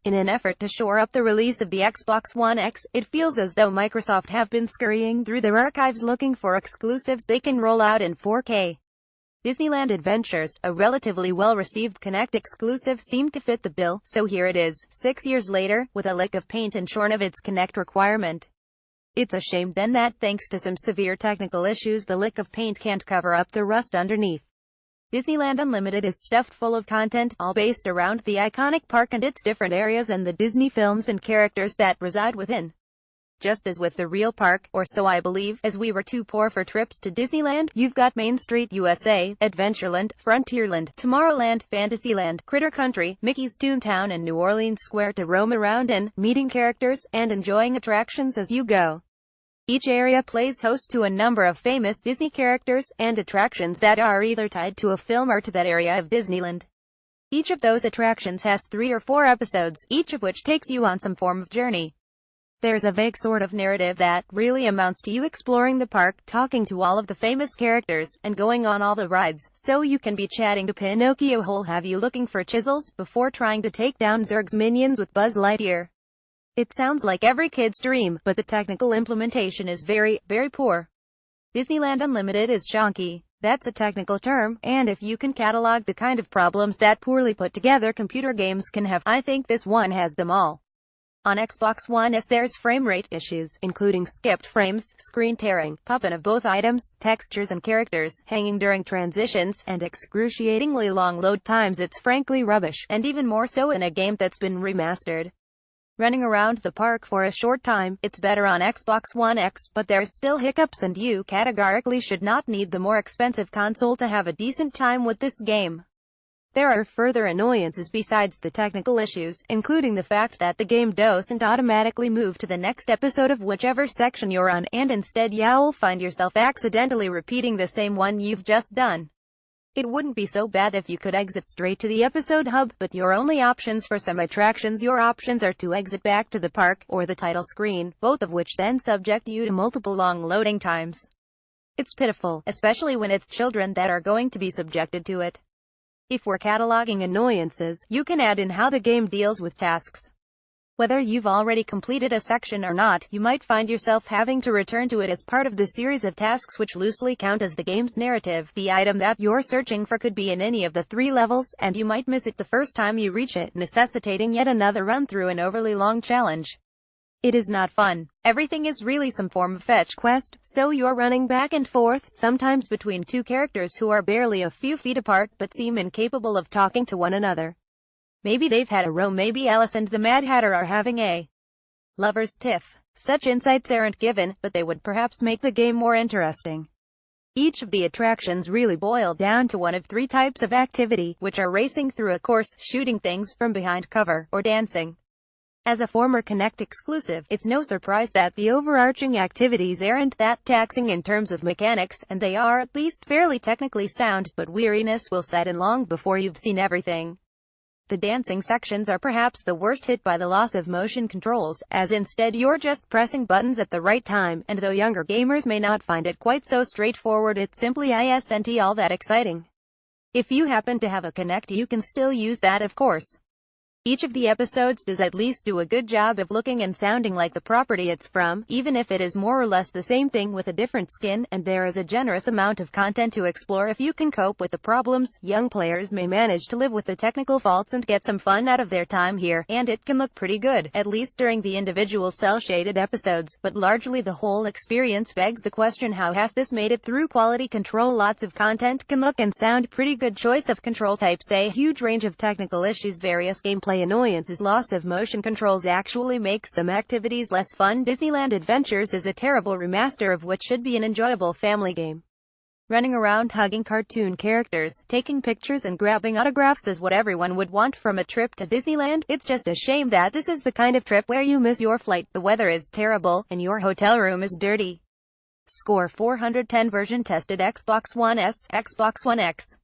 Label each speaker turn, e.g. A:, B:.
A: In an effort to shore up the release of the Xbox One X, it feels as though Microsoft have been scurrying through their archives looking for exclusives they can roll out in 4K. Disneyland Adventures, a relatively well-received Kinect exclusive, seemed to fit the bill, so here it is, 6 years later, with a lick of paint and shorn of its Kinect requirement. It's a shame then that, thanks to some severe technical issues, the lick of paint can't cover up the rust underneath. Disneyland Unlimited is stuffed full of content, all based around the iconic park and its different areas and the Disney films and characters that reside within. Just as with the real park, or so I believe, as we were too poor for trips to Disneyland, you've got Main Street USA, Adventureland, Frontierland, Tomorrowland, Fantasyland, Critter Country, Mickey's Toontown and New Orleans Square to roam around in, meeting characters, and enjoying attractions as you go. Each area plays host to a number of famous Disney characters, and attractions that are either tied to a film or to that area of Disneyland. Each of those attractions has 3 or 4 episodes, each of which takes you on some form of journey. There's a vague sort of narrative that really amounts to you exploring the park, talking to all of the famous characters, and going on all the rides, so you can be chatting to Pinocchio who'll have you looking for chisels, before trying to take down Zurg's minions with Buzz Lightyear. It sounds like every kid's dream, but the technical implementation is very, very poor. Disneyland Unlimited is shonky. That's a technical term, and if you can catalog the kind of problems that poorly put together computer games can have, I think this one has them all. On Xbox One S there's frame rate issues, including skipped frames, screen tearing, popping of both items, textures and characters, hanging during transitions, and excruciatingly long load times. It's frankly rubbish, and even more so in a game that's been remastered. Running around the park for a short time, it's better on Xbox One X, but there's still hiccups and you categorically should not need the more expensive console to have a decent time with this game. There are further annoyances besides the technical issues, including the fact that the game doesn't automatically move to the next episode of whichever section you're on, and instead you'll find yourself accidentally repeating the same one you've just done. It wouldn't be so bad if you could exit straight to the episode hub, but your only options for some attractions are to exit back to the park, or the title screen, both of which then subject you to multiple long loading times. It's pitiful, especially when it's children that are going to be subjected to it. If we're cataloging annoyances, you can add in how the game deals with tasks. Whether you've already completed a section or not, you might find yourself having to return to it as part of the series of tasks which loosely count as the game's narrative. The item that you're searching for could be in any of the 3 levels, and you might miss it the first time you reach it, necessitating yet another run through an overly long challenge. It is not fun. Everything is really some form of fetch quest, so you're running back and forth, sometimes between 2 characters who are barely a few feet apart, but seem incapable of talking to one another. Maybe they've had a row, maybe Alice and the Mad Hatter are having a lover's tiff. Such insights aren't given, but they would perhaps make the game more interesting. Each of the attractions really boil down to one of 3 types of activity, which are racing through a course, shooting things from behind cover, or dancing. As a former Kinect exclusive, it's no surprise that the overarching activities aren't that taxing in terms of mechanics, and they are at least fairly technically sound, but weariness will set in long before you've seen everything. The dancing sections are perhaps the worst hit by the loss of motion controls, as instead you're just pressing buttons at the right time, and though younger gamers may not find it quite so straightforward, it simply isn't all that exciting. If you happen to have a Kinect, you can still use that, of course. Each of the episodes does at least do a good job of looking and sounding like the property it's from, even if it is more or less the same thing with a different skin, and there is a generous amount of content to explore if you can cope with the problems. Young players may manage to live with the technical faults and get some fun out of their time here, and it can look pretty good, at least during the individual cel-shaded episodes, but largely the whole experience begs the question, how has this made it through quality control? Lots of content can look and sound pretty good, choice of control types, a huge range of technical issues, various gameplay annoyances, loss of motion controls actually makes some activities less fun. Disneyland Adventures is a terrible remaster of what should be an enjoyable family game. Running around hugging cartoon characters, taking pictures and grabbing autographs is what everyone would want from a trip to Disneyland. It's just a shame that this is the kind of trip where you miss your flight, the weather is terrible, and your hotel room is dirty. Score 410 version tested Xbox One S, Xbox One X.